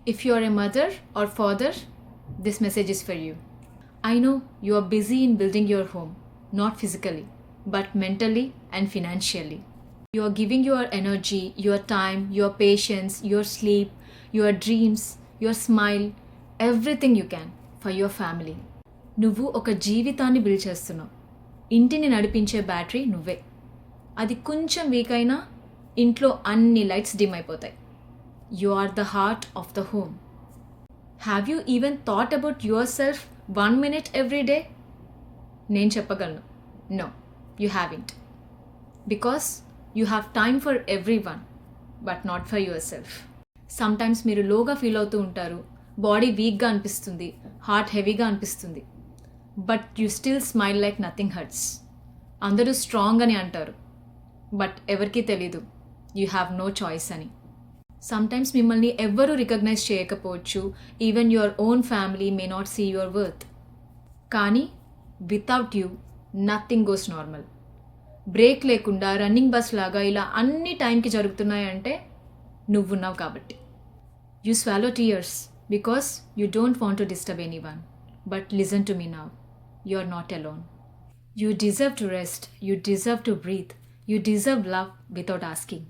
If you are a mother or father, this message is for you. I know you are busy in building your home, not physically, but mentally and financially. You are giving your energy, your time, your patience, your sleep, your dreams, your smile, everything you can for your family. నువ్వు ఒక జీవితాన్ని build చేస్తున్నావు. ఇంటిని నడిపించే battery నువ్వే. అది కొంచెం week అయినా ఇంట్లో అన్ని లైట్స్ డిమ్ అయిపోతాయి. You are the heart of the home. Have you even thought about yourself 1 minute every day? నేను చెప్పగలను, no, you haven't. Because you have time for everyone, but not for yourself. Sometimes మీరు లోగా feel అవుతూ ఉంటారు, body వీక్గా అనిపిస్తుంది, heart హెవీగా అనిపిస్తుంది. But you still smile like nothing hurts. అందరూ స్ట్రాంగ్ అని అంటారు, బట్ ఎవరికీ తెలీదు యూ హ్యావ్ నో చాయిస్ అని. సమ్టైమ్స్ మిమ్మల్ని ఎవ్వరూ రికగ్నైజ్ చేయకపోవచ్చు, even your own family may not see your worth. కానీ without you nothing goes normal. Brake లేకుండా రన్నింగ్ బస్ లాగా ఇలా అన్ని టైంకి జరుగుతున్నాయంటే నువ్వున్నావు కాబట్టి. You swallow tears because you don't want to disturb anyone. But listen to me now, you are not alone. You deserve to rest, you deserve to breathe, you deserve love without asking.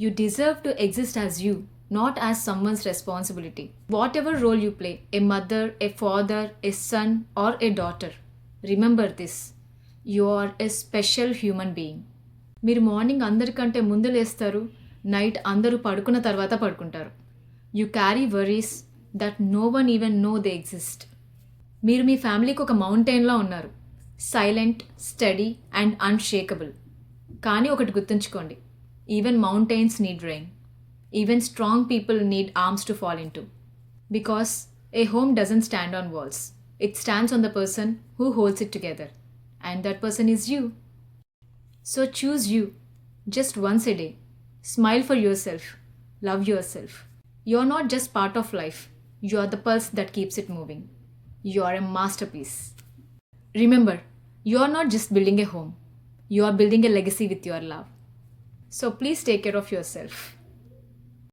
You deserve to exist as you, not as someone's responsibility. Whatever role you play, a mother, a father, a son or a daughter, remember this, you are a special human being. మీరు morning అందరికంటే ముందు లేస్తారు, night అందరూ పడుకున్న తర్వాత పడుకుంటారు. You carry worries that no one even know they exist. మీరు మీ ఫ్యామిలీకి ఒక మౌంటైన్లా ఉన్నారు, సైలెంట్, స్టడీ అండ్ అన్షేకబుల్. కానీ ఒకటి గుర్తుంచుకోండి, even mountains need rain, even strong people need arms to fall into. Because a home doesn't stand on walls, it stands on the person who holds it together, and that person is you. So choose you, just once a day. Smile for yourself, love yourself. You are not just part of life, you are the pulse that keeps it moving. You are a masterpiece. Remember, you are not just building a home, you are building a legacy with your love. So please take care of yourself.